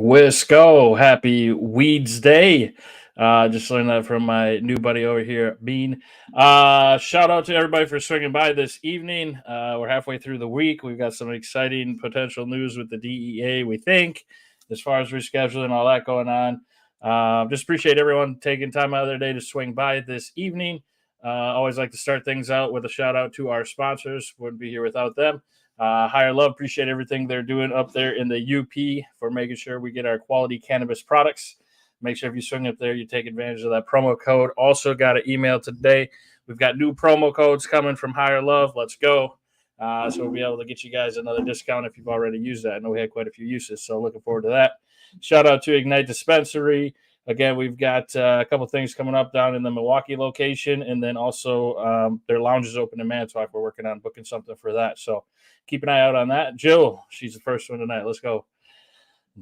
Wisco, happy Weeds Day. Just learned that from my new buddy over here, Bean. Shout out to everybody for swinging by this evening. We're halfway through the week. We've got some exciting potential news with the DEA, we think, as far as rescheduling, all that going on. Just appreciate everyone taking time out of their day to swing by this evening. Always like to start things out with a shout out to our sponsors. Wouldn't be here without them. Higher Love, appreciate everything they're doing up there in the UP for making sure we get our quality cannabis products. Make sure if you swing up there, you take advantage of that promo code. Also got an email today. We've got new promo codes coming from Higher Love. Let's go. So we'll be able to get you guys another discount if you've already used that. I know we had quite a few uses, so looking forward to that. Shout out to Ignite Dispensary. Again, we've got a couple things coming up down in the Milwaukee location, and then also their lounge is open in Manitowoc. We're working on booking something for that, so keep an eye out on that. Jill, she's the first one tonight. Let's go.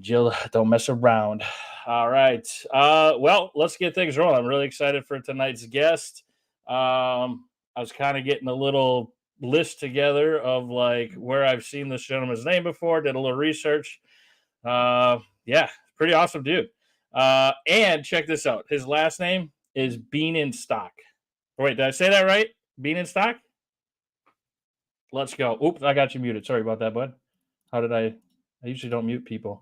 Jill, don't mess around. All right. Well, let's get things rolling. I'm really excited for tonight's guest. I was kind of getting a little list together of like where I've seen this gentleman's name before, did a little research. Yeah, pretty awesome dude. And check this out. His last name is Bienenstock. Wait, did I say that right? Bienenstock? Let's go. Oops, I got you muted. Sorry about that, bud. How did I usually don't mute people.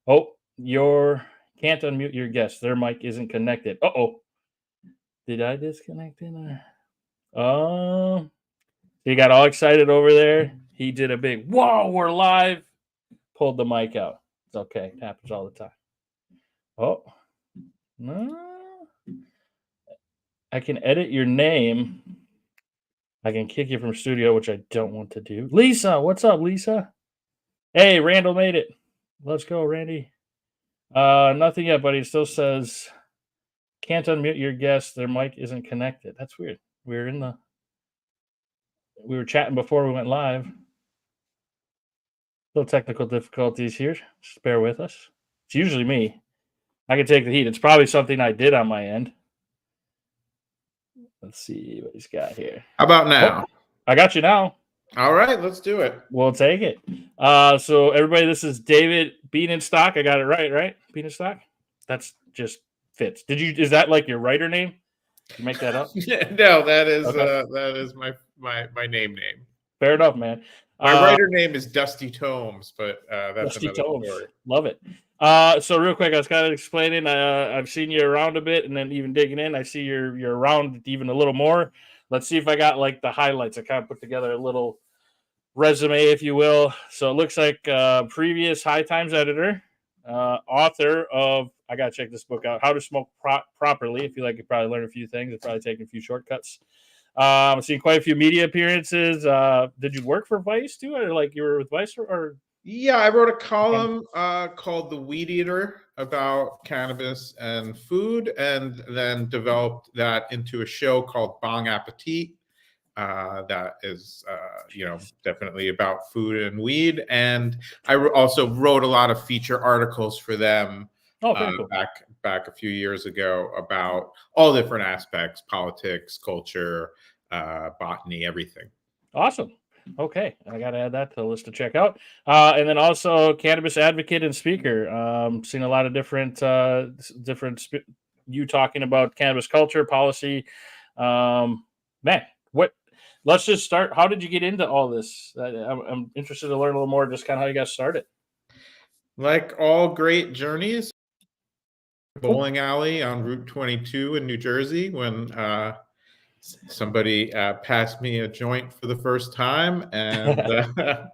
Oh, can't unmute your guest. Their mic isn't connected. Uh-oh. Did I disconnect it? He got all excited over there. He did a big, whoa, we're live. Pulled the mic out. It's okay. It happens all the time. Oh. No. I can edit your name. I can kick you from studio, which I don't want to do. Lisa, what's up, Lisa? Hey, Randall made it. Let's go, Randy. Nothing yet, but he still says can't unmute your guest. Their mic isn't connected. That's weird. We were chatting before we went live. Little technical difficulties here. Just bear with us. It's usually me. I can take the heat. It's probably something I did on my end. Let's see what he's got here. How about now? Oh, I got you now. All right, let's do it. We'll take it. So everybody, this is David Bienenstock. I got it right? Bienenstock? That's just fits. Is that like your writer name? Did you make that up? No, that is my name. Fair enough, man. My writer name is Dusty Tomes, but that's Dusty another Tomes. story. Love it. So real quick, I was kind of explaining. I've seen you around a bit, and then even digging in, I see you're around even a little more. Let's see if I got like the highlights. I kind of put together a little resume, if you will. So it looks like previous High Times editor, author of, I got to check this book out, How to Smoke Properly. I feel like you probably learn a few things. It's probably taking a few shortcuts. I've seen quite a few media appearances. Did you work for Vice too? Or like you were with Vice or? Yeah, I wrote a column called The Weed Eater about cannabis and food, and then developed that into a show called Bong Appetit. That is, definitely about food and weed. And I also wrote a lot of feature articles for them cool. back a few years ago about all different aspects: politics, culture, botany, everything. Awesome. Okay, I got to add that to the list to check out. And then also cannabis advocate and speaker. Seen a lot of different you talking about cannabis culture, policy. Man, let's just start. How did you get into all this? I'm interested to learn a little more, just kind of how you got started. Like all great journeys, bowling alley on Route 22 in New Jersey when somebody passed me a joint for the first time, and I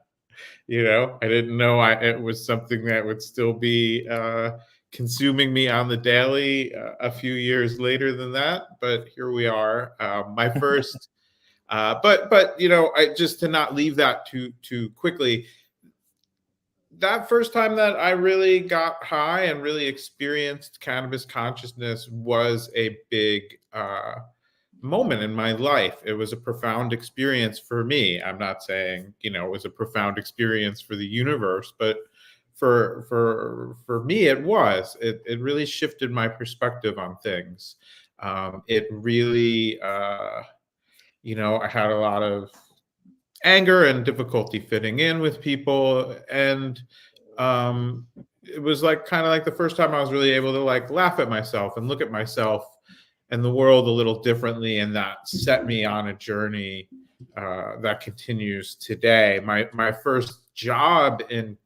didn't know it was something that would still be consuming me on the daily a few years later than that. But here we are. My first, but I just to not leave that too quickly. That first time that I really got high and really experienced cannabis consciousness was a big moment in my life. It was a profound experience for me. I'm not saying, it was a profound experience for the universe, but for me, it was. It really shifted my perspective on things. It really, I had a lot of anger and difficulty fitting in with people, and it was like kind of like the first time I was really able to like laugh at myself and look at myself and the world a little differently, and that set me on a journey that continues today. My first job in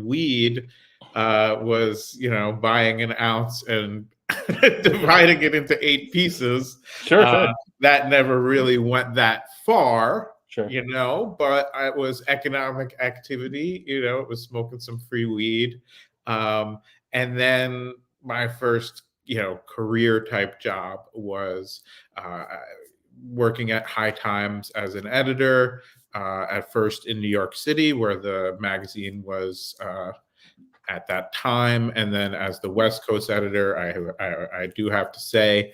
weed was, you know, buying an ounce and dividing it into 8 pieces. Sure. That never really went that far, Sure. you know, but it was economic activity. You know, it was smoking some free weed. And then my first, you know, career type job was working at High Times as an editor, at first in New York City, where the magazine was at that time, and then as the West Coast editor. I do have to say,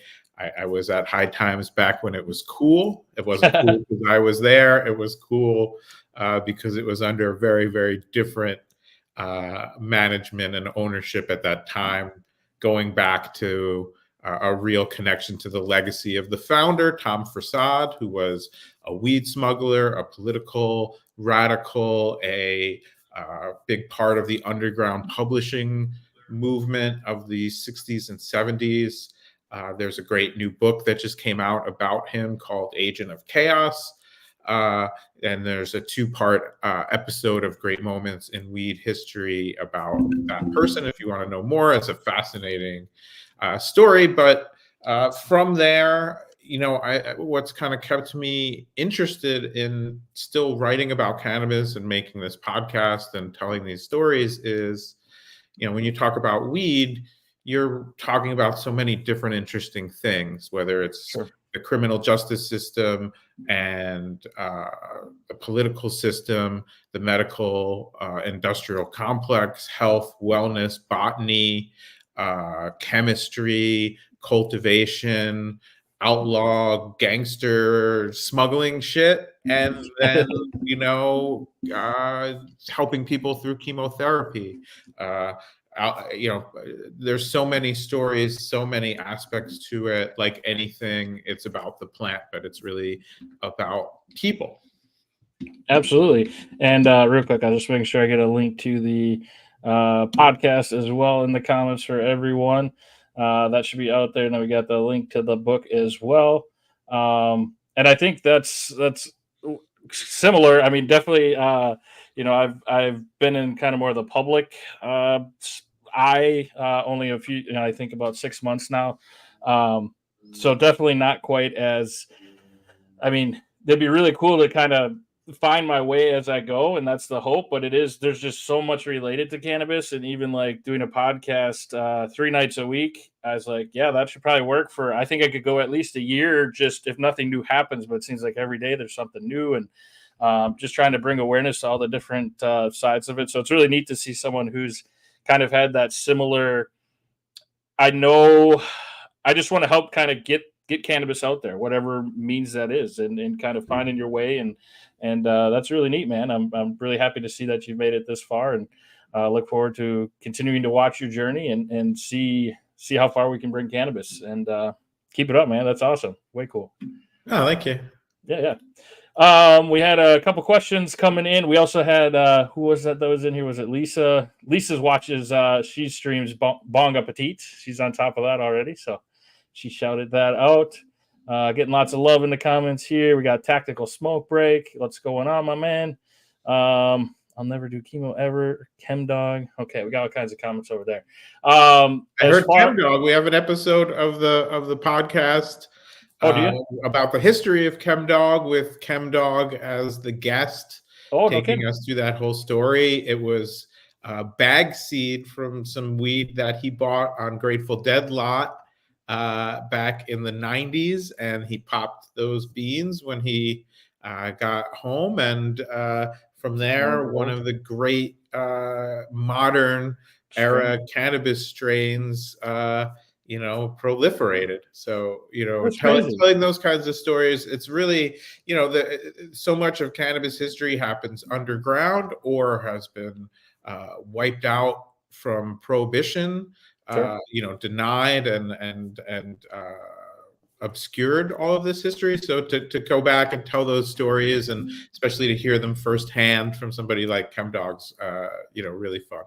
I was at High Times back when it was cool. It wasn't cool because I was there. It was cool because it was under very, very different management and ownership at that time, going back to a real connection to the legacy of the founder, Tom Farsad, who was a weed smuggler, a political radical, a big part of the underground publishing movement of the 60s and 70s. There's a great new book that just came out about him called Agent of Chaos. And there's a 2-part episode of Great Moments in Weed History about that person, if you want to know more. It's a fascinating story. But from there, you know, what's kind of kept me interested in still writing about cannabis and making this podcast and telling these stories is, you know, when you talk about weed, you're talking about so many different interesting things, whether it's the criminal justice system and the political system, the medical industrial complex, health, wellness, botany, chemistry, cultivation, outlaw, gangster, smuggling shit, and then, you know, helping people through chemotherapy. You know, there's so many stories, so many aspects to it. Like anything, it's about the plant, but it's really about people. Absolutely. And real quick, I'll just make sure I get a link to the podcast as well in the comments for everyone. That should be out there. And then we got the link to the book as well. And I think that's similar. I mean, definitely. You know, I've been in kind of more of the public eye only a few. You know, I think about 6 months now. So definitely not quite as. I mean, it'd be really cool to kind of find my way as I go, and that's the hope. But there's just so much related to cannabis, and even like doing a podcast 3 nights a week. I was like, yeah, that should probably work for. I think I could go at least a year, just if nothing new happens. But it seems like every day there's something new, and just trying to bring awareness to all the different sides of it. So it's really neat to see someone who's kind of had that similar. I know. I just want to help kind of get cannabis out there, whatever means that is, and kind of finding your way. And that's really neat, man. I'm really happy to see that you've made it this far, and look forward to continuing to watch your journey and see how far we can bring cannabis. And keep it up, man. That's awesome. Way cool. Oh, thank you. Yeah. We had a couple questions coming in. We also had who was that was in here? Was it Lisa? Lisa's watches. She streams Bong Appetit. She's on top of that already, so she shouted that out. Getting lots of love in the comments here. We got Tactical Smoke Break. What's going on, my man? I'll never do chemo ever. Chem Dog. Okay, we got all kinds of comments over there. I heard Chem Dog. We have an episode of the podcast about the history of Chem Dog, with Chem Dog as the guest, taking us through that whole story. It was bag seed from some weed that he bought on Grateful Dead lot back in the 90s, and he popped those beans when he got home, and from there, one of the great modern era cannabis strains you know, proliferated. So, you know, telling those kinds of stories, it's really, you know, so much of cannabis history happens underground or has been wiped out from prohibition, you know, denied and obscured all of this history. So to go back and tell those stories, and especially to hear them firsthand from somebody like ChemDog's, really fun.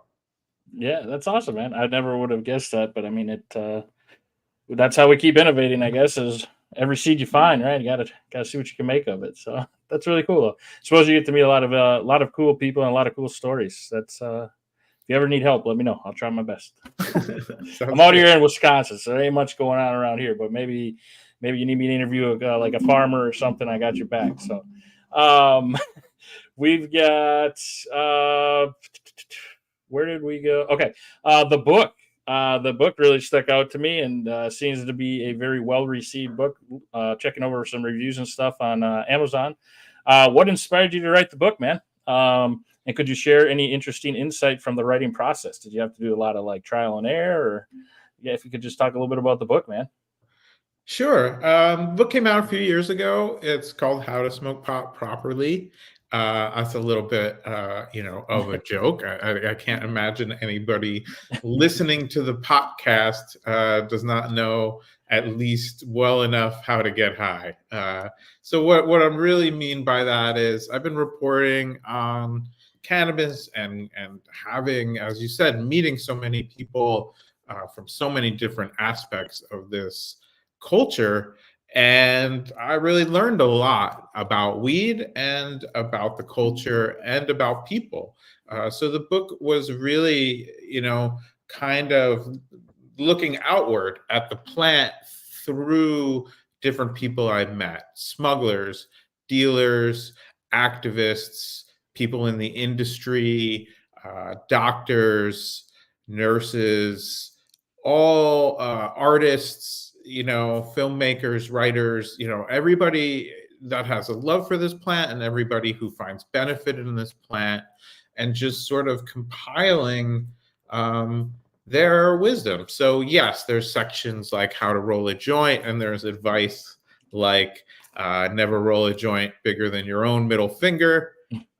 Yeah, that's awesome, man. I never would have guessed that, but I mean, that's how we keep innovating, I guess, is every seed you find, right? You gotta see what you can make of it. So that's really cool. Suppose you get to meet a lot of cool people and a lot of cool stories. That's if you ever need help, let me know. I'll try my best. I'm out here in Wisconsin, so there ain't much going on around here. But maybe you need me to interview like a farmer or something. I got your back. So we've got where did we go? Okay, the book. The book really stuck out to me and seems to be a very well received book. Checking over some reviews and stuff on Amazon. What inspired you to write the book, man? And could you share any interesting insight from the writing process? Did you have to do a lot of like trial and error, or if you could just talk a little bit about the book, man? Sure. Book came out a few years ago. It's called How to Smoke Pot Properly. That's a little bit, of a joke. I can't imagine anybody listening to the podcast does not know at least well enough how to get high. So what I really mean by that is I've been reporting on cannabis and having, as you said, meeting so many people from so many different aspects of this culture. And I really learned a lot about weed and about the culture and about people. So the book was really, kind of looking outward at the plant through different people I've met, smugglers, dealers, activists, people in the industry, doctors, nurses, all artists, filmmakers, writers, everybody that has a love for this plant and everybody who finds benefit in this plant, and just sort of compiling their wisdom. So yes, there's sections like how to roll a joint, and there's advice like never roll a joint bigger than your own middle finger.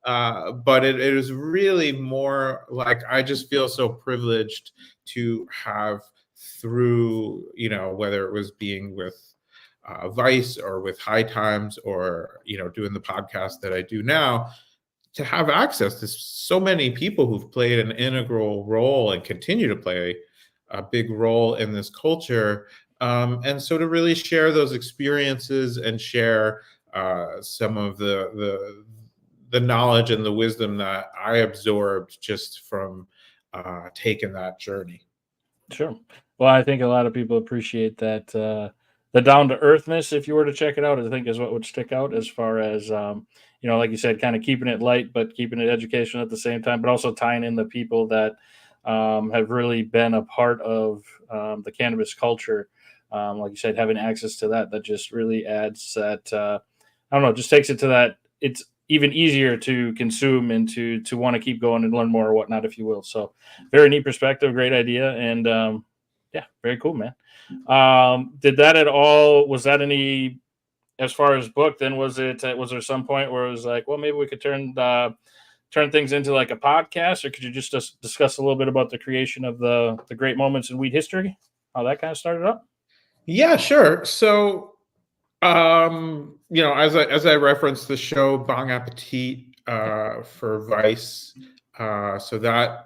But it is really more like I just feel so privileged to have, through, whether it was being with Vice or with High Times or, doing the podcast that I do now, to have access to so many people who've played an integral role and continue to play a big role in this culture. And so to really share those experiences and share some of the knowledge and the wisdom that I absorbed just from taking that journey. Sure. Well, I think a lot of people appreciate that the down to earthness. If you were to check it out, I think is what would stick out as far as like you said, kind of keeping it light but keeping it educational at the same time, but also tying in the people that have really been a part of the cannabis culture. Like you said, having access to that just really adds that. I don't know, just takes it to that. It's even easier to consume and to want to keep going and learn more or whatnot, if you will. So very neat perspective, great idea. And yeah, very cool, man. Did that at all, was that any, as far as book, then was there some point where it was like, well, maybe we could turn things into like a podcast, or could you just discuss a little bit about the creation of the great moments in weed history, how that kind of started up? Yeah, sure. So as I referenced the show Bong Appetit for Vice, so that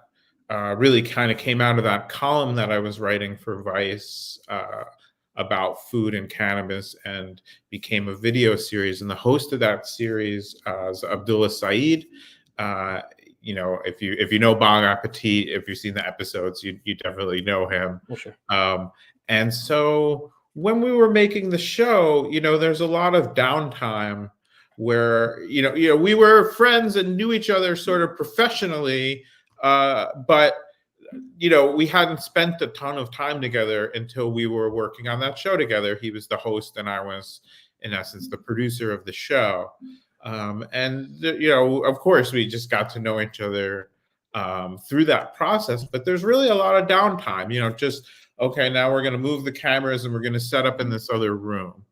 really kind of came out of that column that I was writing for Vice about food and cannabis, and became a video series. And the host of that series is Abdullah Saeed. If you know Bong Appetit, if you've seen the episodes, you definitely know him. Well, sure. And so when we were making the show, there's a lot of downtime where, we were friends and knew each other sort of professionally, but, we hadn't spent a ton of time together until we were working on that show together. He was the host and I was, in essence, the producer of the show. Of course, we just got to know each other through that process, but there's really a lot of downtime, just, okay, now we're going to move the cameras and we're going to set up in this other room.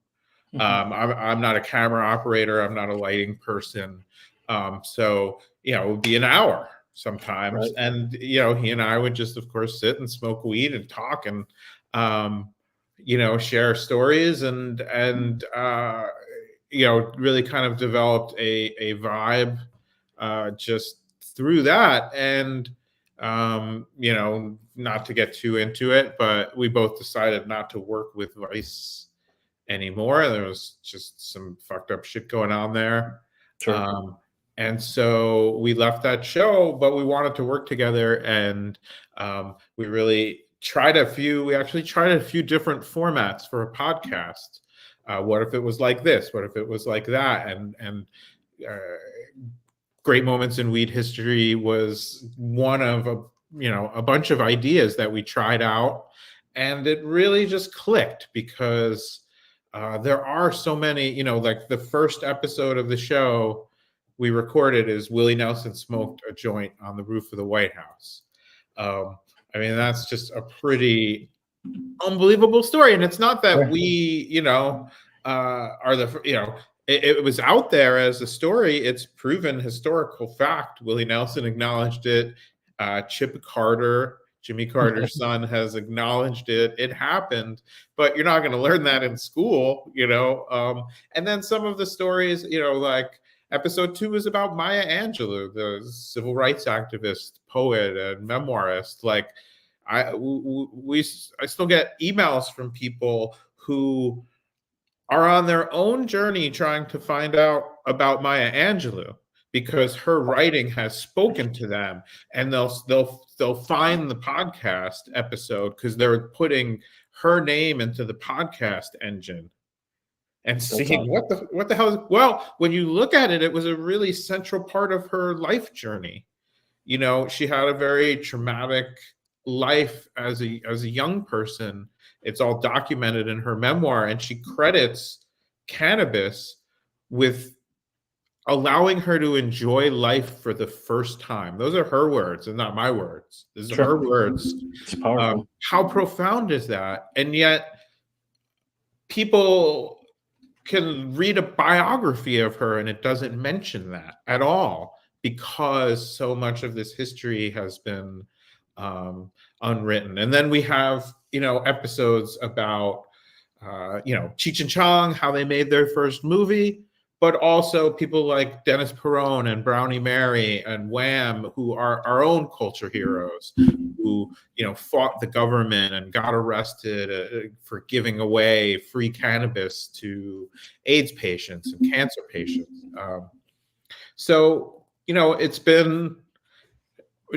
I'm not a camera operator. I'm not a lighting person. So, it would be an hour sometimes. Right. And, he and I would just, of course, sit and smoke weed and talk. And, share stories and really kind of developed a vibe just through that. And not to get too into it, but we both decided not to work with Vice anymore. There was just some fucked up shit going on there. Sure. And so we left that show, but we wanted to work together, and we actually tried a few different formats for a podcast. What if it was like this? What if it was like that? And uh, Great Moments in Weed History was one of a bunch of ideas that we tried out, and it really just clicked because there are so many, like the first episode of the show we recorded is Willie Nelson smoked a joint on the roof of the White House. I mean, that's just a pretty unbelievable story. And it's not that we, are the, it was out there as a story. It's proven historical fact. Willie Nelson acknowledged it. Chip Carter, Jimmy Carter's son, has acknowledged it. It happened, but you're not going to learn that in school, And then some of the stories, like episode 2 is about Maya Angelou, the civil rights activist, poet, and memoirist. Like, I still get emails from people who are on their own journey trying to find out about Maya Angelou because her writing has spoken to them, and they'll find the podcast episode because they're putting her name into the podcast engine and seeing what the hell is, well, when you look at it, it was a really central part of her life journey. She had a very traumatic life as a young person. It's all documented in her memoir, and she credits cannabis with allowing her to enjoy life for the first time. Those are her words and not my words. These are her words. It's powerful. How profound is that? And yet people can read a biography of her and it doesn't mention that at all, because so much of this history has been unwritten. And then we have, episodes about, Cheech and Chong, how they made their first movie, but also people like Dennis Perone and Brownie Mary and Wham, who are our own culture heroes, who, fought the government and got arrested for giving away free cannabis to AIDS patients and cancer patients. So, it's been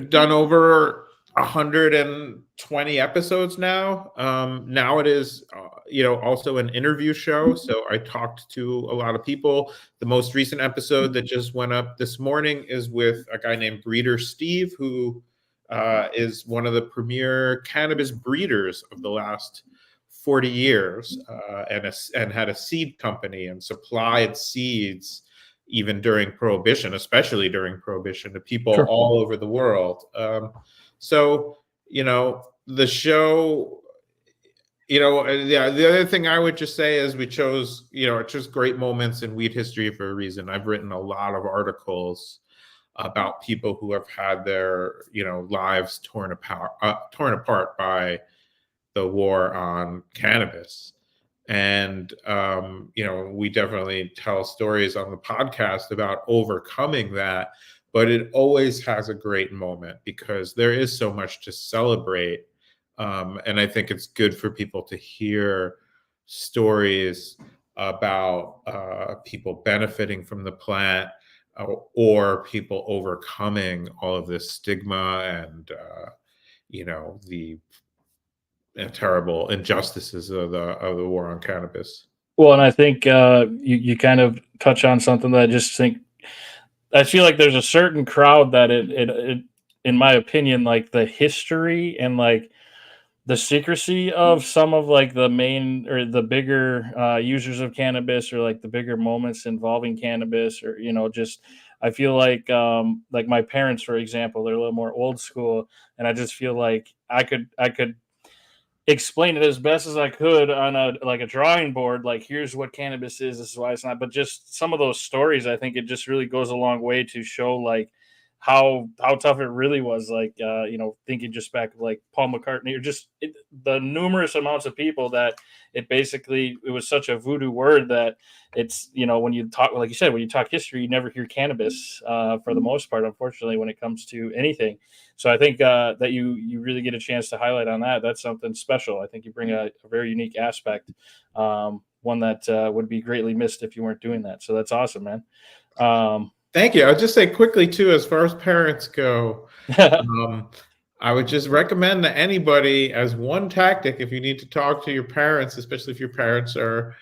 done over 120 episodes now. Now it is, also an interview show. So I talked to a lot of people. The most recent episode that just went up this morning is with a guy named Breeder Steve, who is one of the premier cannabis breeders of the last 40 years, and had a seed company and supplied seeds even during Prohibition, especially during Prohibition, to people all over the world. So, the show, the other thing I would just say is we chose, it's just Great Moments in Weed History for a reason. I've written a lot of articles about people who have had their, lives torn apart by the war on cannabis. And, we definitely tell stories on the podcast about overcoming that, but it always has a great moment because there is so much to celebrate. And I think it's good for people to hear stories about people benefiting from the plant, or people overcoming all of this stigma and, the terrible injustices of the war on cannabis. Well, and I think you kind of touch on something that I feel like there's a certain crowd that it in my opinion, like the history and like the secrecy of some of like the main or the bigger users of cannabis, or like the bigger moments involving cannabis, or just I feel like my parents, for example, they're a little more old school, and I just feel like I could explain it as best as I could on a drawing board. Like, here's what cannabis is. This is why it's not. But just some of those stories, I think it just really goes a long way to show like how tough it really was. Like thinking just back like Paul McCartney, or just the numerous amounts of people that it was such a voodoo word that it's when you talk, like you said, when you talk history, you never hear cannabis for the most part, unfortunately, when it comes to anything. So I think that you really get a chance to highlight on that. That's something special. I think you bring a very unique aspect, one that would be greatly missed if you weren't doing that. So that's awesome, man. Thank you. I'll just say quickly too, as far as parents go, I would just recommend to anybody as one tactic, if you need to talk to your parents, especially if your parents are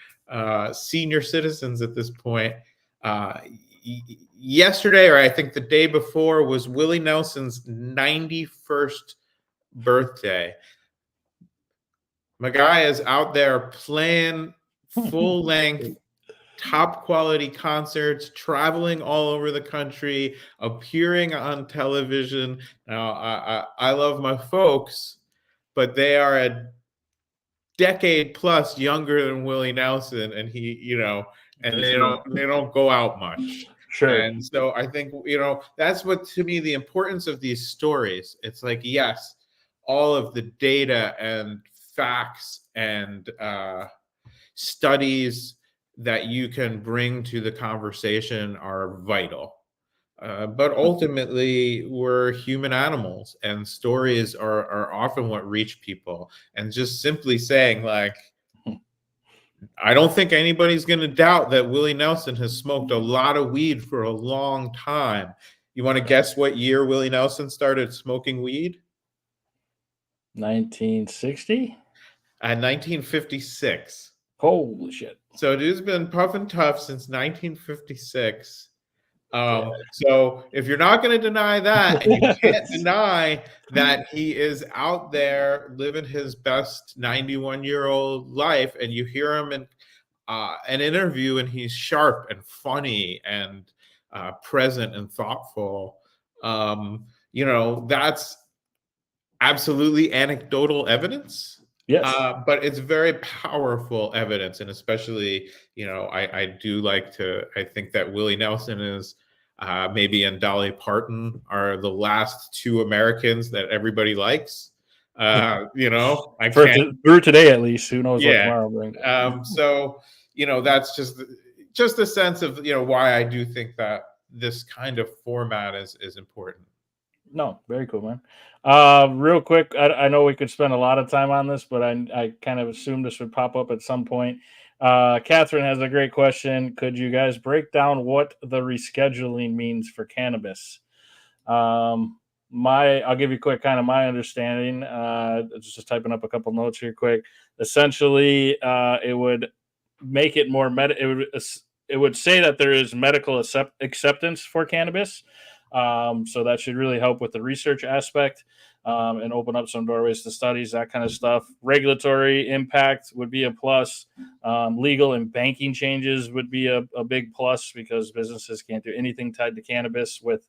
senior citizens at this point. Yesterday, or I think the day before, was Willie Nelson's 91st birthday. My guy is out there playing full length, top quality concerts, traveling all over the country, appearing on television. Now, I love my folks, but they are a decade plus younger than Willie Nelson, and they don't go out much. Sure. And so I think that's what, to me, the importance of these stories. It's like, yes, all of the data and facts and studies that you can bring to the conversation are vital. But ultimately, we're human animals, and stories are often what reach people. And just simply saying, like, I don't think anybody's going to doubt that Willie Nelson has smoked a lot of weed for a long time. You want to guess what year Willie Nelson started smoking weed? 1960? 1956. Holy shit. So dude's been puffing tough since 1956. So if you're not going to deny that, and you can't deny that he is out there living his best 91-year-old life, and you hear him in an interview, and he's sharp and funny and present and thoughtful, that's absolutely anecdotal evidence. Yes. But it's very powerful evidence. And especially, I think that Willie Nelson is maybe and Dolly Parton are the last two Americans that everybody likes. Through today, at least. Who knows what tomorrow brings. So, that's just a sense of, why I do think that this kind of format is important. No, very cool, man. Real quick, I know we could spend a lot of time on this, but I kind of assumed this would pop up at some point. Catherine has a great question. Could you guys break down what the rescheduling means for cannabis? I'll give you quick kind of my understanding. Just typing up a couple notes here quick. Essentially, it would make it more it would say that there is medical acceptance for cannabis. So that should really help with the research aspect and open up some doorways to studies, that kind of stuff. Regulatory impact would be a plus. Legal and banking changes would be a big plus, because businesses can't do anything tied to cannabis with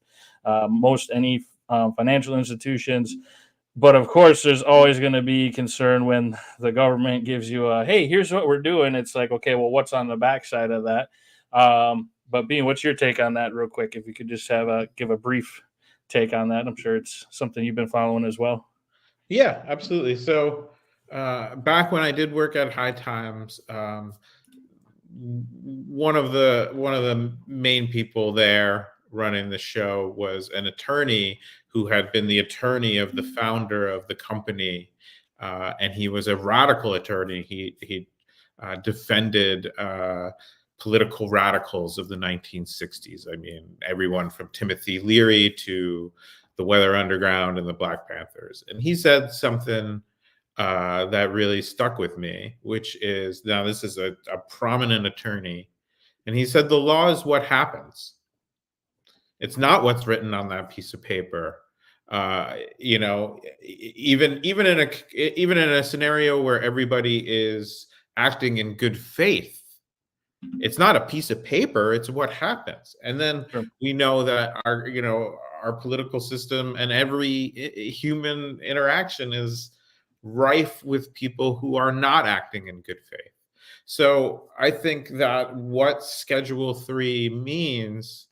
most any financial institutions. But of course, there's always going to be concern when the government gives you hey, here's what we're doing. It's like, okay, well, what's on the backside of that? But Bean, what's your take on that real quick? If you could just give a brief take on that. I'm sure it's something you've been following as well. Yeah, absolutely. So back when I did work at High Times, one of the main people there running the show was an attorney who had been the attorney of the founder of the company, and he was a radical attorney. He defended political radicals of the 1960s. I mean, everyone from Timothy Leary to the Weather Underground and the Black Panthers. And he said something that really stuck with me, which is, now this is a prominent attorney, and he said, the law is what happens. It's not what's written on that piece of paper. Even in a scenario where everybody is acting in good faith, it's not a piece of paper, it's what happens. And then we know that our political system and every human interaction is rife with people who are not acting in good faith. So I think that what Schedule 3 means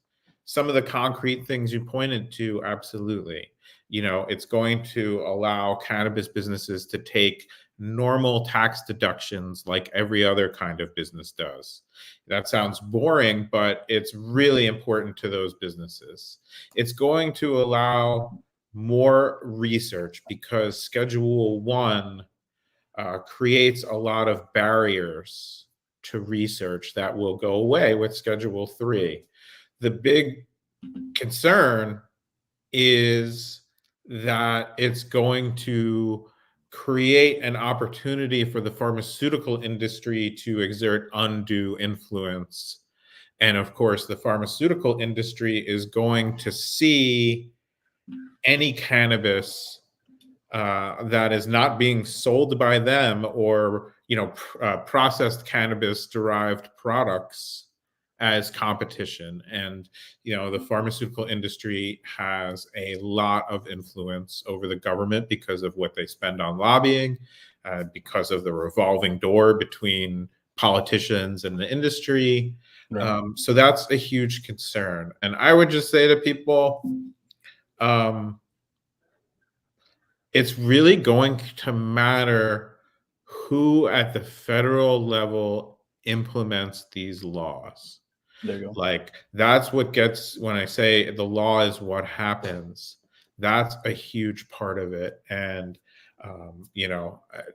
some of the concrete things you pointed to, absolutely. It's going to allow cannabis businesses to take normal tax deductions like every other kind of business does. That sounds boring, but it's really important to those businesses. It's going to allow more research because Schedule 1 creates a lot of barriers to research that will go away with Schedule 3. The big concern is that it's going to create an opportunity for the pharmaceutical industry to exert undue influence. And of course, the pharmaceutical industry is going to see any cannabis that is not being sold by them, or processed cannabis derived products, as competition. And the pharmaceutical industry has a lot of influence over the government because of what they spend on lobbying, because of the revolving door between politicians and the industry. Right. So that's a huge concern. And I would just say to people, it's really going to matter who at the federal level implements these laws. There you go. Like, that's what gets, when I say the law is what happens, that's a huge part of it. And,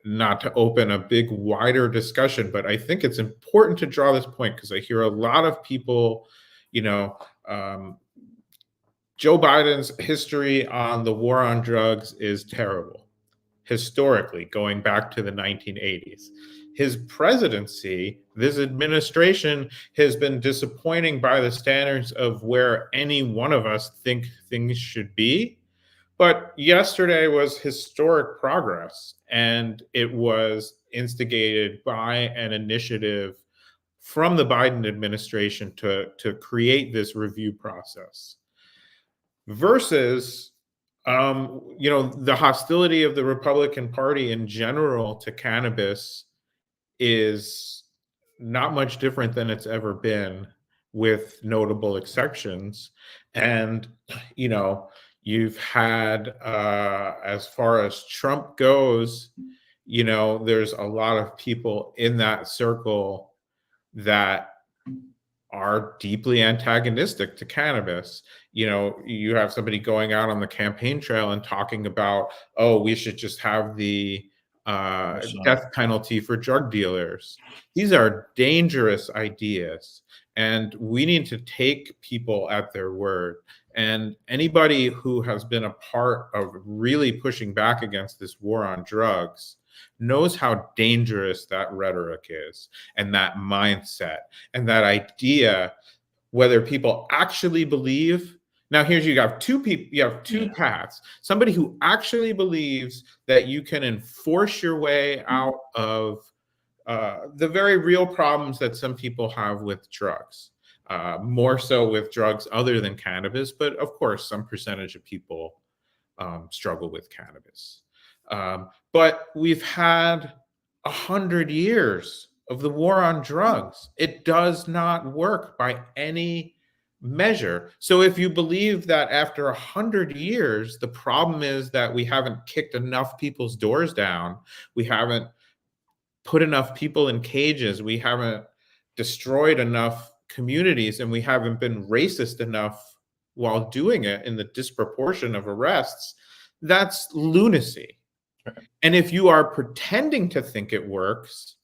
not to open a big, wider discussion, but I think it's important to draw this point because I hear a lot of people, Joe Biden's history on the war on drugs is terrible, historically, going back to the 1980s. His presidency, this administration, has been disappointing by the standards of where any one of us think things should be. But yesterday was historic progress, and it was instigated by an initiative from the Biden administration to create this review process. Versus the hostility of the Republican Party in general to cannabis is not much different than it's ever been, with notable exceptions. And you've had, as far as Trump goes, there's a lot of people in that circle that are deeply antagonistic to cannabis. You have somebody going out on the campaign trail and talking about, oh, we should just have the death penalty for drug dealers. These are dangerous ideas, and we need to take people at their word. And anybody who has been a part of really pushing back against this war on drugs knows how dangerous that rhetoric is, and that mindset, and that idea, whether people actually believe. Now, you have two paths. Somebody who actually believes that you can enforce your way out of the very real problems that some people have with drugs, more so with drugs other than cannabis, but of course, some percentage of people struggle with cannabis. But we've had 100 years of the war on drugs. It does not work by any measure. So if you believe that after 100 years, the problem is that we haven't kicked enough people's doors down, we haven't put enough people in cages, we haven't destroyed enough communities, and we haven't been racist enough while doing it in the disproportion of arrests, that's lunacy. And if you are pretending to think it works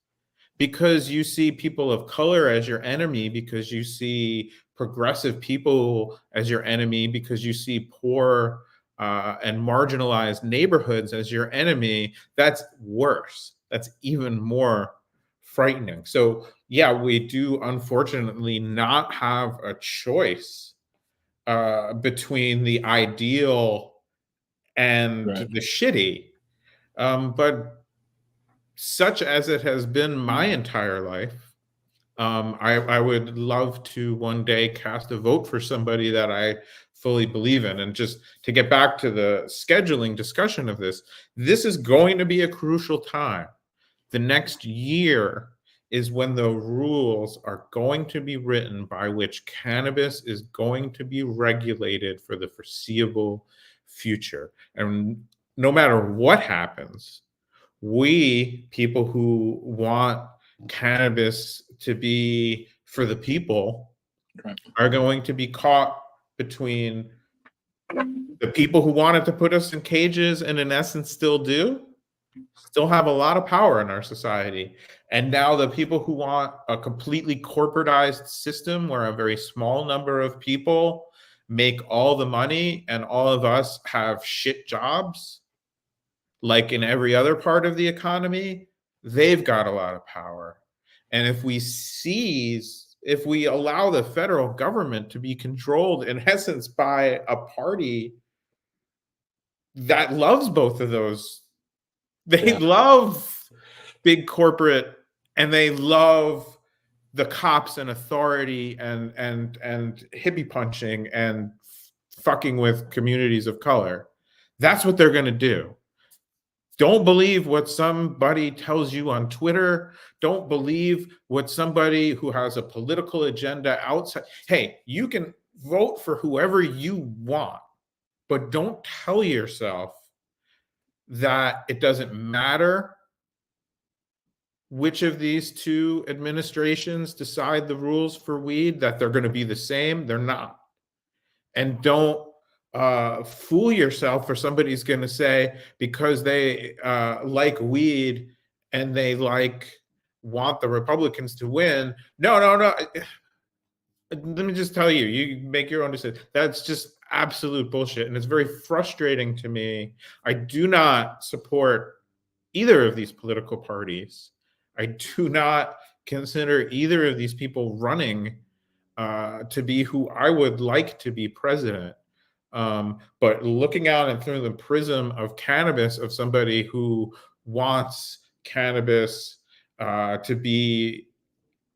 because you see people of color as your enemy, because you see progressive people as your enemy, because you see poor and marginalized neighborhoods as your enemy, that's worse. That's even more frightening. So, yeah, we do unfortunately not have a choice between the ideal and the shitty. But such as it has been my entire life, I would love to one day cast a vote for somebody that I fully believe in. And just to get back to the scheduling discussion of this is going to be a crucial time. The next year is when the rules are going to be written by which cannabis is going to be regulated for the foreseeable future. And no matter what happens, we, people who want cannabis to be for the people, Right. are going to be caught between the people who wanted to put us in cages and in essence still have a lot of power in our society. And now the people who want a completely corporatized system where a very small number of people make all the money and all of us have shit jobs, like in every other part of the economy, they've got a lot of power. And if we allow the federal government to be controlled in essence by a party that loves both of those, they love big corporate and they love the cops and authority and hippie punching and fucking with communities of color. That's what they're going to do. Don't believe what somebody tells you on Twitter. Don't believe what somebody who has a political agenda outside. Hey, you can vote for whoever you want, but don't tell yourself that it doesn't matter which of these two administrations decide the rules for weed, that they're going to be the same. They're not. And don't fool yourself, or somebody's going to say because they like weed and they want the Republicans to win. No. Let me just tell you, you make your own decision. That's just absolute bullshit. And it's very frustrating to me. I do not support either of these political parties. I do not consider either of these people running to be who I would like to be president. But looking out and through the prism of cannabis, of somebody who wants cannabis to be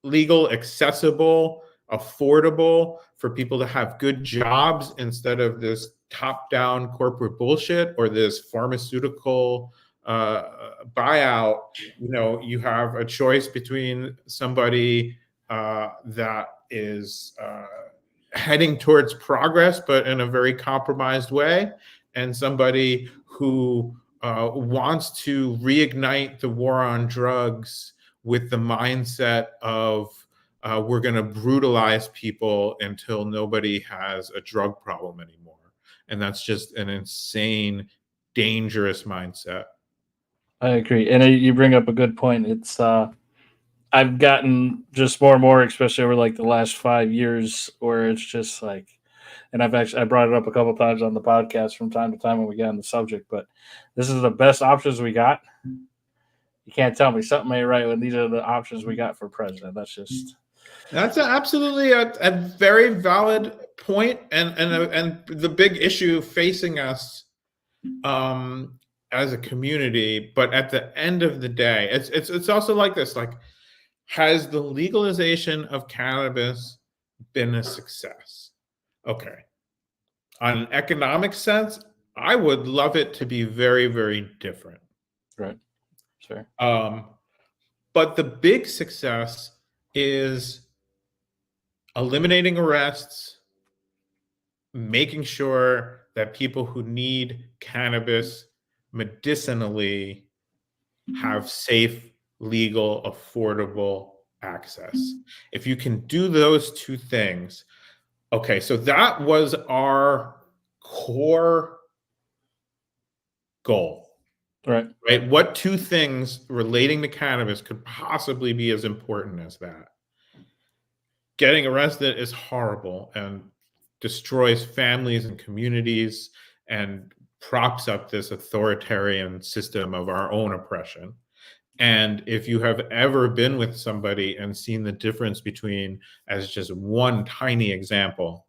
legal, accessible, affordable, for people to have good jobs instead of this top-down corporate bullshit or this pharmaceutical buyout. You have a choice between somebody that is heading towards progress, but in a very compromised way, and somebody who wants to reignite the war on drugs with the mindset of we're going to brutalize people until nobody has a drug problem anymore. And that's just an insane, dangerous mindset. I agree. And you bring up a good point. It's I've gotten just more and more, especially over like the last 5 years, where it's just like, and I brought it up a couple of times on the podcast from time to time when we get on the subject, but this is the best options we got. You can't tell me something ain't right when these are the options we got for president. That's absolutely a very valid point, and the big issue facing us as a community. But at the end of the day, it's also like this: like, has the legalization of cannabis been a success? Okay, on an economic sense, I would love it to be very, very different. Right. Sure. But the big success is eliminating arrests, making sure that people who need cannabis medicinally have safe, legal, affordable access. If you can do those two things, okay, so that was our core goal. Right. Right? What two things relating to cannabis could possibly be as important as that? Getting arrested is horrible and destroys families and communities and props up this authoritarian system of our own oppression. And if you have ever been with somebody and seen the difference between, as just one tiny example,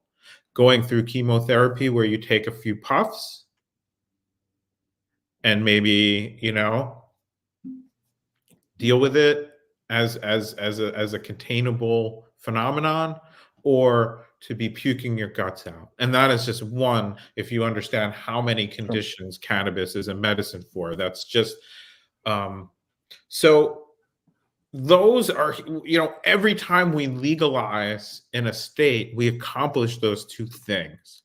going through chemotherapy where you take a few puffs and maybe, deal with it as a containable phenomenon, or to be puking your guts out. And that is just one, if you understand how many conditions cannabis is a medicine for. That's just so those are, every time we legalize in a state, we accomplish those two things.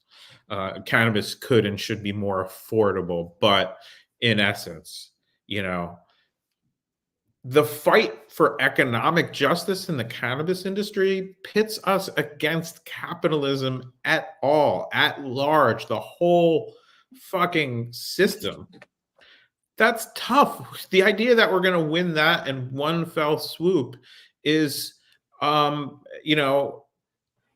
Cannabis could and should be more affordable, but in essence, the fight for economic justice in the cannabis industry pits us against capitalism at large, the whole fucking system. That's tough. The idea that we're going to win that in one fell swoop is,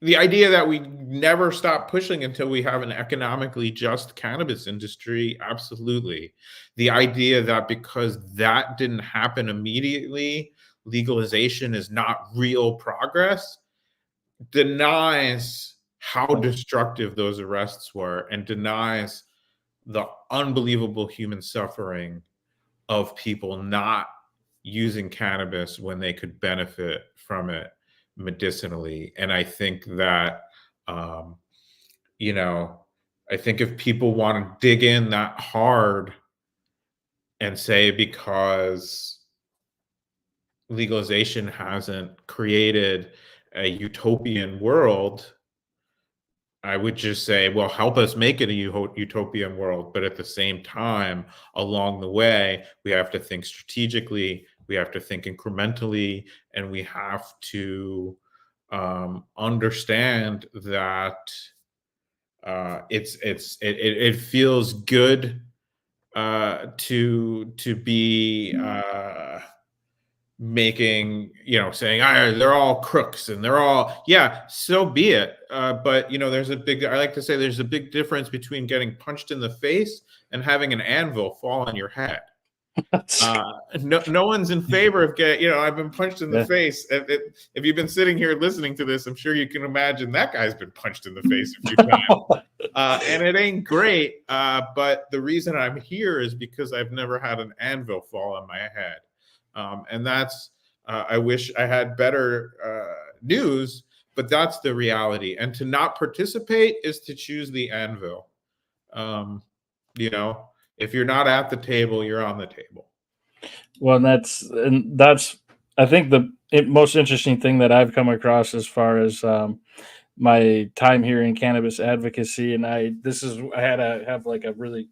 the idea that we never stop pushing until we have an economically just cannabis industry. Absolutely. The idea that because that didn't happen immediately, legalization is not real progress denies how destructive those arrests were and denies the unbelievable human suffering of people not using cannabis when they could benefit from it medicinally. And I think that, I think if people want to dig in that hard and say because legalization hasn't created a utopian world, I would just say, well, help us make it a utopian world. But at the same time, along the way, we have to think strategically, we have to think incrementally, and we have to understand that it feels good to be making, saying they're all crooks and they're all, yeah, so be it. But I like to say there's a big difference between getting punched in the face and having an anvil fall on your head. No one's in favor of getting, I've been punched in the face. If you've been sitting here listening to this, I'm sure you can imagine that guy's been punched in the face a few times. And it ain't great. But the reason I'm here is because I've never had an anvil fall on my head. And that's, I wish I had better news, but that's the reality. And to not participate is to choose the anvil. If you're not at the table, you're on the table. Well, that's I think the most interesting thing that I've come across as far as my time here in cannabis advocacy, and I had to have like a really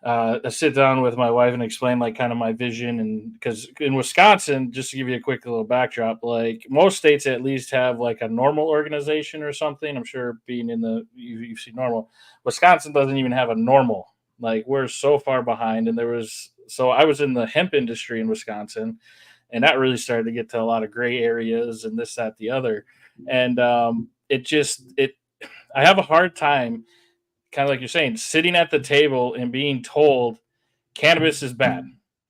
a sit down with my wife and explain like kind of my vision. And because in Wisconsin, just to give you a quick little backdrop, like most states at least have like a normal organization or something. I'm sure being in you've seen normal. Wisconsin doesn't even have a normal. Like we're so far behind. And so I was in the hemp industry in Wisconsin, and that really started to get to a lot of gray areas and this, that, the other. And I have a hard time, kind of like you're saying, sitting at the table and being told cannabis is bad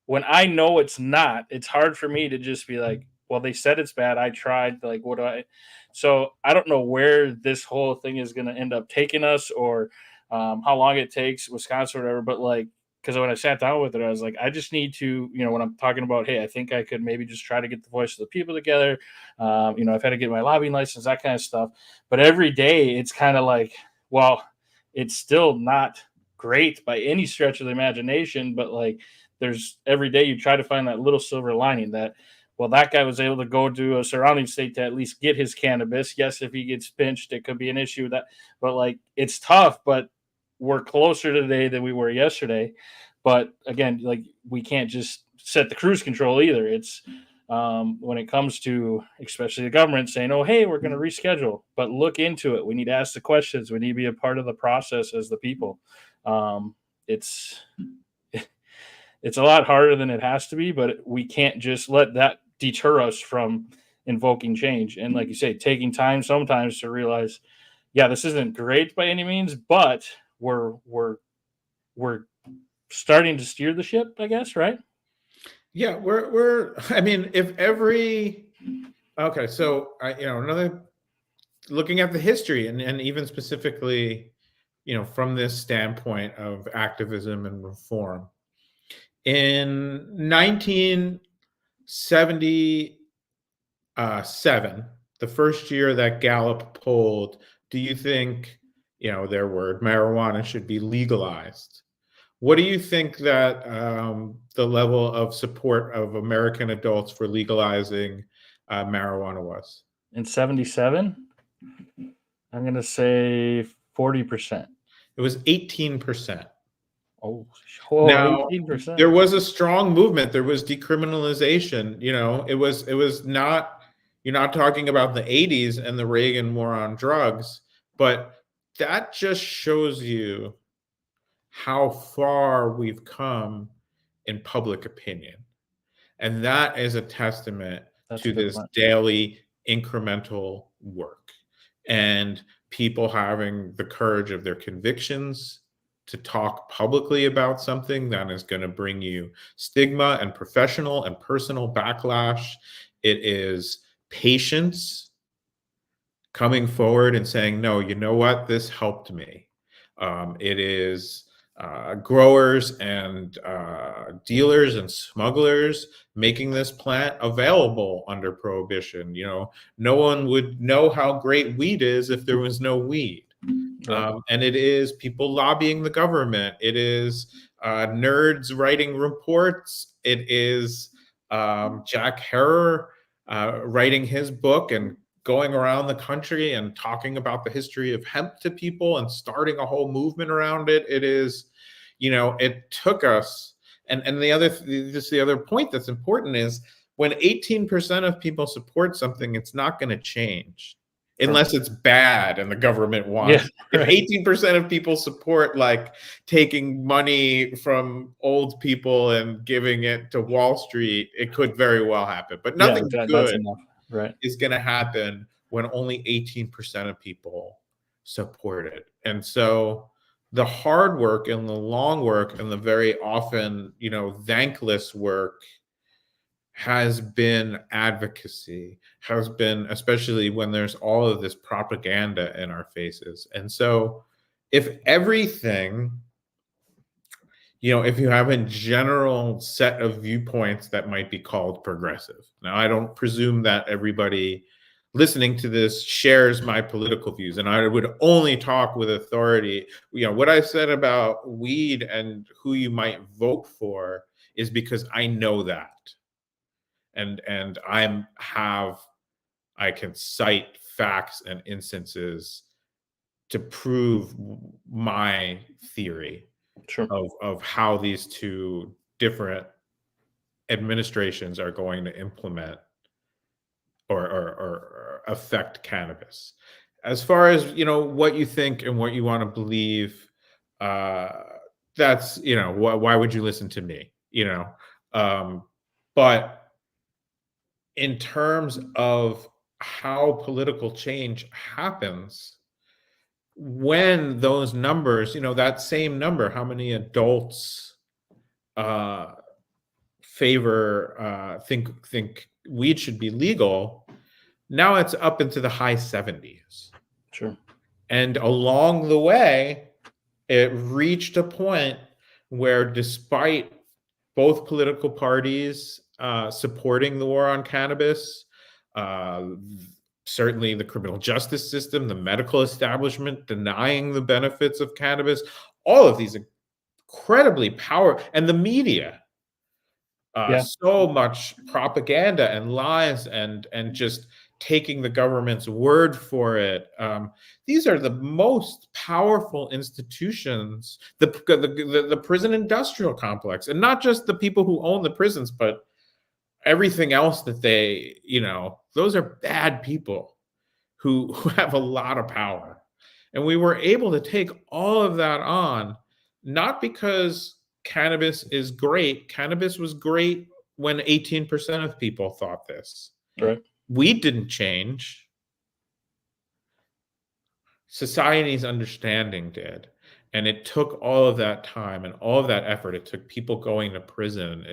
when I know it's not. It's hard for me to just be like, well, they said it's bad, I tried, like what do I so I don't know where this whole thing is going to end up taking us, or how long it takes Wisconsin or whatever. But like, because when I sat down with it, I was like, I just need to, when I'm talking about, hey, I think I could maybe just try to get the voice of the people together. I've had to get my lobbying license, that kind of stuff. But every day it's kind of like, well, it's still not great by any stretch of the imagination, but like there's every day you try to find that little silver lining that, well, that guy was able to go to a surrounding state to at least get his cannabis. Yes, if he gets pinched, it could be an issue but like it's tough, but we're closer today than we were yesterday. But again, like we can't just set the cruise control either. It's when it comes to especially the government saying, oh, hey, we're going to reschedule, but look into it. We need to ask the questions. We need to be a part of the process as the people. It's a lot harder than it has to be, but we can't just let that deter us from invoking change. And like you say, taking time sometimes to realize, yeah, this isn't great by any means, but we're starting to steer the ship, I guess, right? Yeah, I mean, okay, so another looking at the history and even specifically, from this standpoint of activism and reform. In 1977, the first year that Gallup polled, do you think, their word, marijuana should be legalized? What do you think that the level of support of American adults for legalizing marijuana was? In 77, I'm going to say 40%. It was 18%. Oh, Now, 18%. there was a strong movement. There was decriminalization. It was not. You're not talking about the 80s and the Reagan war on drugs, but that just shows you how far we've come in public opinion. And that is a testament That's a to good this point. daily incremental work and people having the courage of their convictions to talk publicly about something that is going to bring you stigma and professional and personal backlash. It is patience coming forward and saying, no, you know what? This helped me. It is growers and dealers and smugglers making this plant available under prohibition. No one would know how great weed is if there was no weed. Right. And it is people lobbying the government. It is nerds writing reports. It is Jack Herer writing his book and going around the country and talking about the history of hemp to people and starting a whole movement around it. It is, it took us. And the other point that's important is when 18% of people support something, it's not going to change unless it's bad and the government wants. Yeah, If right. 18% of people support like taking money from old people and giving it to Wall Street, it could very well happen. But Yeah, nothing exactly. That's good enough. Right. is going to happen when only 18% of people support it. And so the hard work and the long work and the very often, thankless work has been advocacy, has been, especially when there's all of this propaganda in our faces. And so if everything, if you have a general set of viewpoints that might be called progressive. Now, I don't presume that everybody listening to this shares my political views, and I would only talk with authority. What I said about weed and who you might vote for is because I know that. And I can cite facts and instances to prove my theory Sure. of how these two different administrations are going to implement or affect cannabis. As far as what you think and what you want to believe, that's why would you listen to me? But in terms of how political change happens, when those numbers, that same number, how many adults think weed should be legal, now it's up into the high 70s. Sure. And along the way, it reached a point where, despite both political parties supporting the war on cannabis, certainly the criminal justice system, the medical establishment denying the benefits of cannabis, all of these incredibly powerful, and the media, so much propaganda and lies and just taking the government's word for it. These are the most powerful institutions, the prison industrial complex, and not just the people who own the prisons, but everything else that they, those are bad people who have a lot of power. And we were able to take all of that on, not because cannabis is great. Cannabis was great when 18% of people thought this. Right. We didn't change. Society's understanding did. And it took all of that time and all of that effort. It took people going to prison.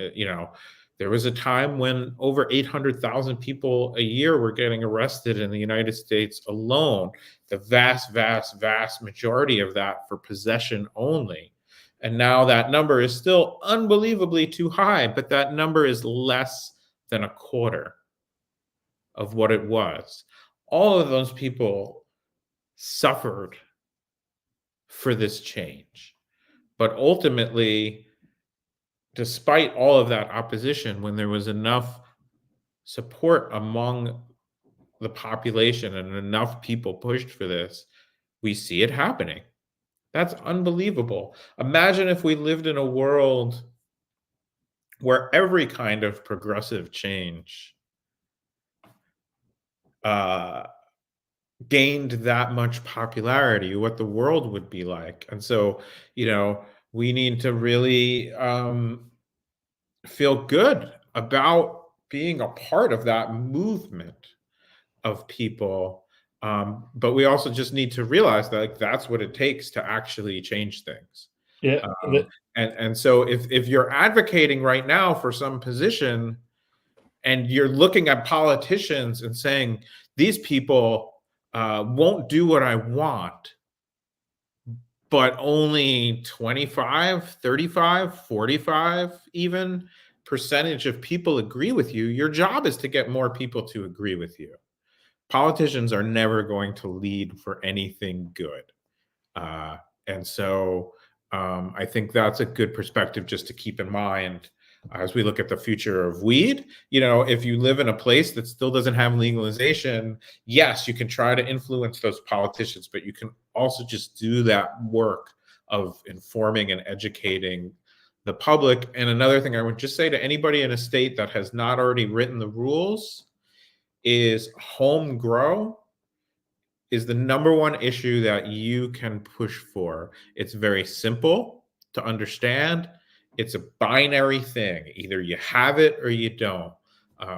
There was a time when over 800,000 people a year were getting arrested in the United States alone. The vast, vast, vast majority of that for possession only. And now that number is still unbelievably too high, but that number is less than a quarter of what it was. All of those people suffered for this change. But ultimately, despite all of that opposition, when there was enough support among the population and enough people pushed for this, we see it happening. That's unbelievable. Imagine if we lived in a world where every kind of progressive change uh, gained that much popularity, what the world would be like. And so, we need to really feel good about being a part of that movement of people. But we also just need to realize that, like, that's what it takes to actually change things. Yeah. And so if you're advocating right now for some position and you're looking at politicians and saying these people won't do what I want, but only 25, 35, 45 even percentage of people agree with you, your job is to get more people to agree with you. Politicians are never going to lead for anything good. And so I think that's a good perspective just to keep in mind as we look at the future of weed. If you live in a place that still doesn't have legalization, yes, you can try to influence those politicians, but you can also just do that work of informing and educating the public. And another thing I would just say to anybody in a state that has not already written the rules is home grow is the number one issue that you can push for. It's very simple to understand. It's a binary thing. Either you have it or you don't.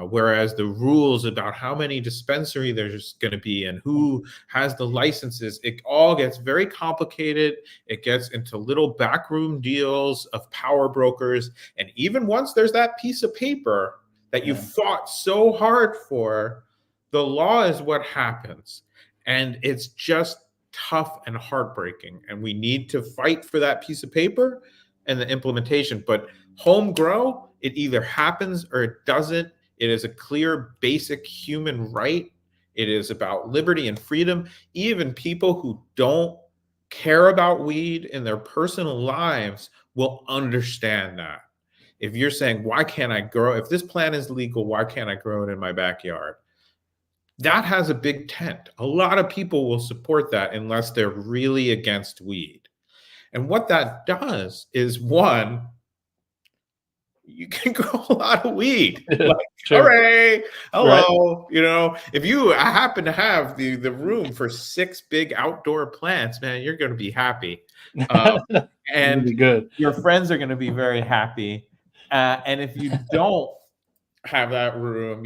Whereas the rules about how many dispensary there's going to be and who has the licenses, it all gets very complicated. It gets into little backroom deals of power brokers. And even once there's that piece of paper that you fought so hard for, the law is what happens. And it's just tough and heartbreaking. And we need to fight for that piece of paper and the implementation. But home grow, it either happens or it doesn't. It is a clear, basic human right. It is about liberty and freedom. Even people who don't care about weed in their personal lives will understand that. If you're saying, why can't I grow? If this plant is legal, why can't I grow it in my backyard? That has a big tent. A lot of people will support that unless they're really against weed. And what that does is, one, you can grow a lot of weed. Like, Sure. hooray, hello. Right. If you happen to have the room for 6 big outdoor plants, man, you're going to be happy. And Really good. your friends are going to be very happy. And if you don't have that room,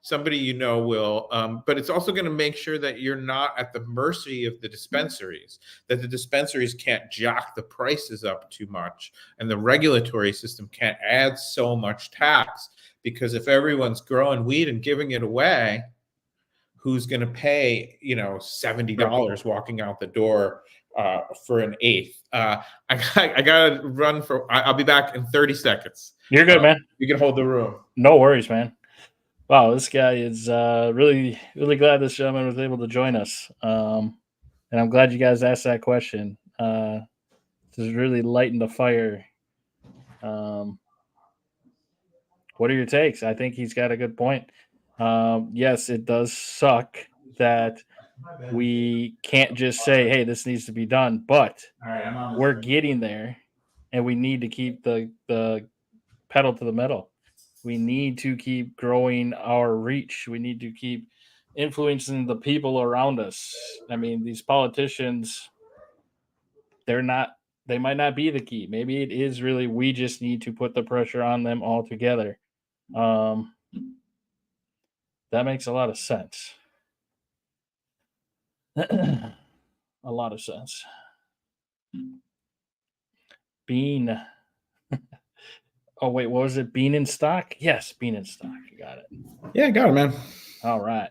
somebody will, but it's also going to make sure that you're not at the mercy of the dispensaries, that the dispensaries can't jack the prices up too much, and the regulatory system can't add so much tax, because if everyone's growing weed and giving it away, who's going to pay, $70 walking out the door for an eighth? I got to run I'll be back in 30 seconds. You're good, man. You can hold the room. No worries, man. Wow, this guy is really, really glad this gentleman was able to join us. And I'm glad you guys asked that question. Just really lighten the fire. What are your takes? I think he's got a good point. Yes, it does suck that we can't just say, hey, this needs to be done, but we're getting there, and we need to keep the pedal to the metal. We need to keep growing our reach. We need to keep influencing the people around us. I mean, these politicians, they might not be the key. Maybe it is really, we just need to put the pressure on them all together. That makes a lot of sense. A lot of sense. Bean. Oh, wait, what was it? Bienenstock? Yes, Bienenstock. You got it. Yeah, got it, man. All right.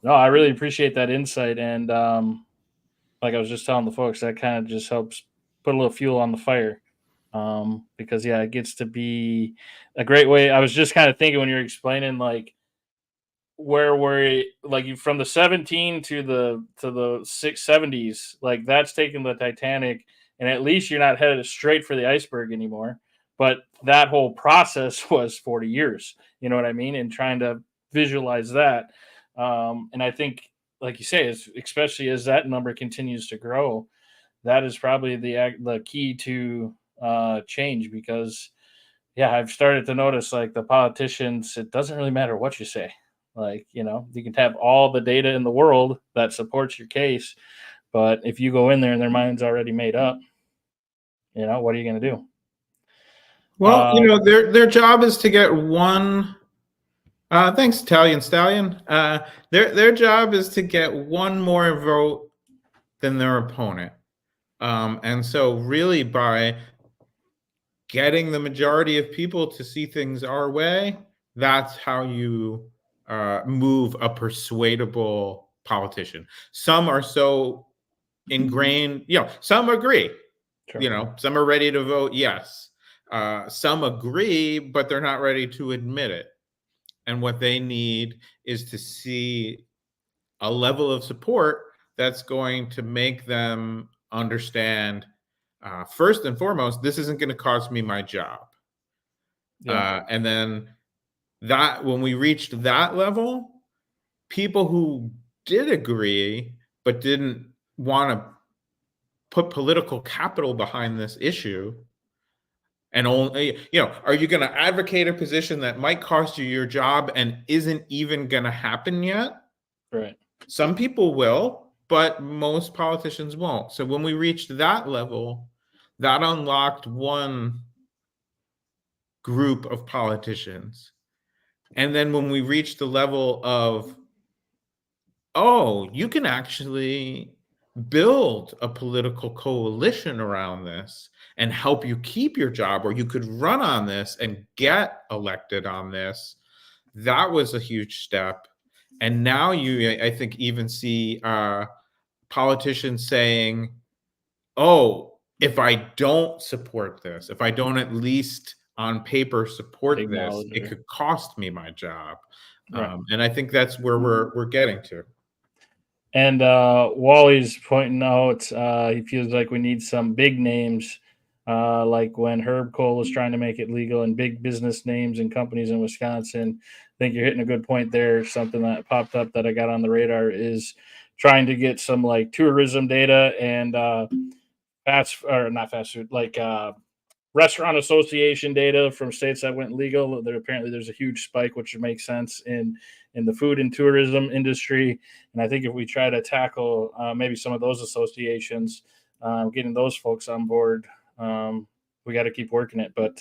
No, I really appreciate that insight. And like I was just telling the folks, that kind of just helps put a little fuel on the fire. Because, yeah, it gets to be a great way. I was just kind of thinking when you were explaining, like, where we're like from the 17 to the 670s, like that's taking the Titanic and at least you're not headed straight for the iceberg anymore. But that whole process was 40 years. You know what I mean? And trying to visualize that. And I think, like you say, especially as that number continues to grow, that is probably the key to change. Because yeah, I've started to notice like the politicians, it doesn't really matter what you say. Like, you can have all the data in the world that supports your case, but if you go in there and their mind's already made up, what are you going to do? Well, their job is to get one. Thanks, Italian Stallion. Their job is to get one more vote than their opponent, and so really by getting the majority of people to see things our way, that's how you move a persuadable politician. Some are so ingrained, some agree, Sure. some are ready to vote yes. Some agree, but they're not ready to admit it. And what they need is to see a level of support that's going to make them understand, first and foremost, this isn't going to cost me my job. Yeah. And then that when we reached that level, people who did agree but didn't want to put political capital behind this issue, and only, are you going to advocate a position that might cost you your job and isn't even going to happen yet? Right. Some people will, but most politicians won't. So when we reached that level, that unlocked one group of politicians. And then when we reached the level of, oh, you can actually build a political coalition around this and help you keep your job, or you could run on this and get elected on this. That was a huge step. And now I think, even see politicians saying, oh, if I don't support this, if I don't at least on paper support this, it could cost me my job. Right. And I think that's where we're getting to. And Wally's pointing out he feels like we need some big names, like when Herb Cole was trying to make it legal, and big business names and companies in Wisconsin. I think you're hitting a good point there. Something that popped up that I got on the radar is trying to get some like tourism data and not fast food, like restaurant association data from states that went legal. Apparently there's a huge spike, which makes sense in the food and tourism industry. And I think if we try to tackle maybe some of those associations, getting those folks on board, we got to keep working it. But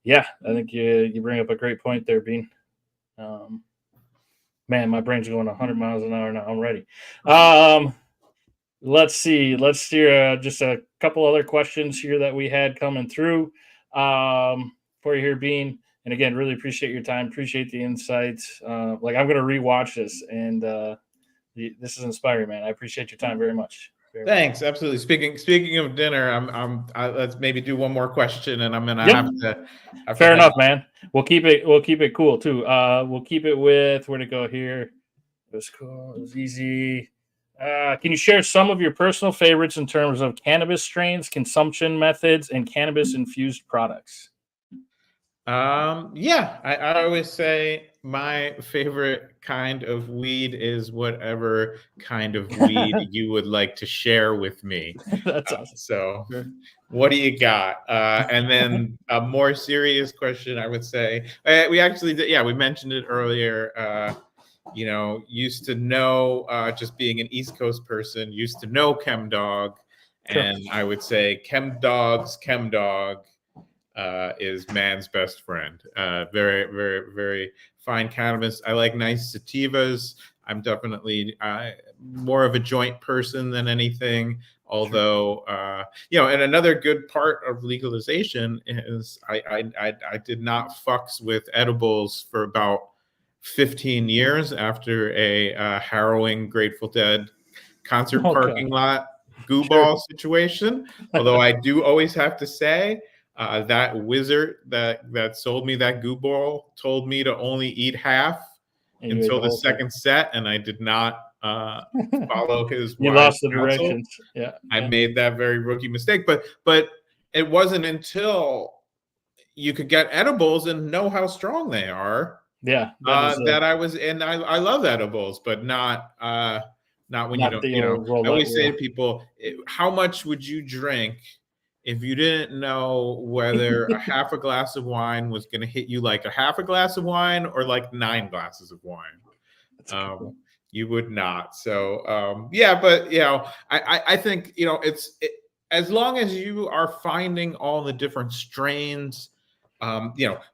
yeah, I think you bring up a great point there, Bean. Man, my brain's going 100 miles an hour now. I'm ready. Let's see. Let's hear just a couple other questions here that we had coming through for you here, Bean. And again, really appreciate your time. Appreciate the insights. Like I'm going to rewatch this, and this is inspiring, man. I appreciate your time very much. Thanks. Absolutely. Speaking of dinner, let's maybe do one more question, and I'm gonna have to. Fair enough, man. We'll keep it cool too. We'll keep it with where to go here. It was cool. It was easy. Can you share some of your personal favorites in terms of cannabis strains, consumption methods, and cannabis infused products? Yeah, I always say my favorite kind of weed is whatever kind of weed you would like to share with me. That's awesome. So, what do you got? And then a more serious question, I would say, we actually did, we mentioned it earlier. Used to know, just being an East Coast person, used to know ChemDog, and I would say ChemDog is man's best friend. Very, very, very fine cannabis. I like nice sativas. I'm definitely more of a joint person than anything. Although, and another good part of legalization is I did not fucks with edibles for about 15 years after a harrowing Grateful Dead concert parking lot goo ball situation. Although I do always have to say, that wizard that sold me that goo ball told me to only eat half until the second set, and I did not follow his You wise lost the counsel. directions. Yeah. I made that very rookie mistake, but it wasn't until you could get edibles and know how strong they are Yeah. That is that I was, and I love edibles, but not when you not don't, the you know. old I roulette always say wheel. to people, how much would you drink if you didn't know whether a half a glass of wine was going to hit you like a half a glass of wine or like 9 glasses of wine? That's a good one. You would not. So yeah, but I think as long as you are finding all the different strains.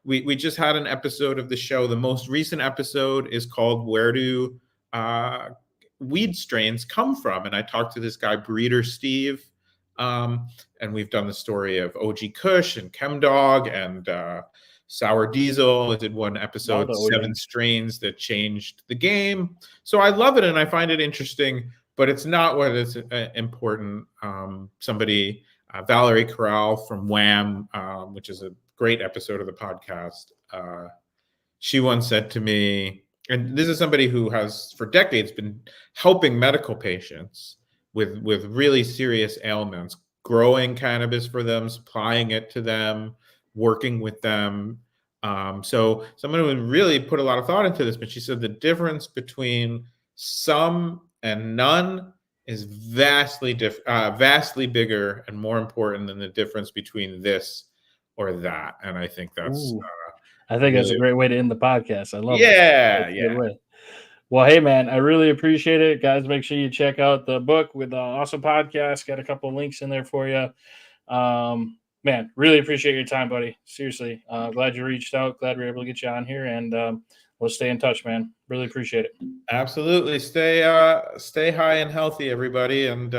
We just had an episode of the show. The most recent episode is called "Where Do uh, Weed Strains Come From?" And I talked to this guy, Breeder Steve, and we've done the story of OG Kush and Chemdog and Sour Diesel. I did one episode, the 7 OGs. strains that changed the game. So I love it and I find it interesting, but it's not what is important. Somebody, Valerie Corral from Wham, which is a great episode of the podcast, she once said to me, and this is somebody who has for decades been helping medical patients with really serious ailments, growing cannabis for them, supplying it to them, working with them. So someone who really put a lot of thought into this, but she said the difference between some and none is vastly bigger and more important than the difference between this or that. And I think that's I think that's a really, great way to end the podcast. I love it. yeah, That's a good yeah. way. Well, hey, man, I really appreciate it. Guys, make sure you check out the book with the awesome podcast. Got a couple of links in there for you. Man, really appreciate your time, buddy. Seriously. Glad you reached out. Glad we were able to get you on here. And let's stay in touch, man. Really appreciate it. Absolutely. Stay high and healthy, everybody, and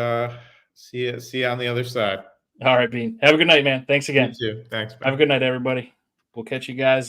see you on the other side. All right, Bean. Have a good night, man. Thanks again. You too. Thanks. Have a good night, everybody. We'll catch you guys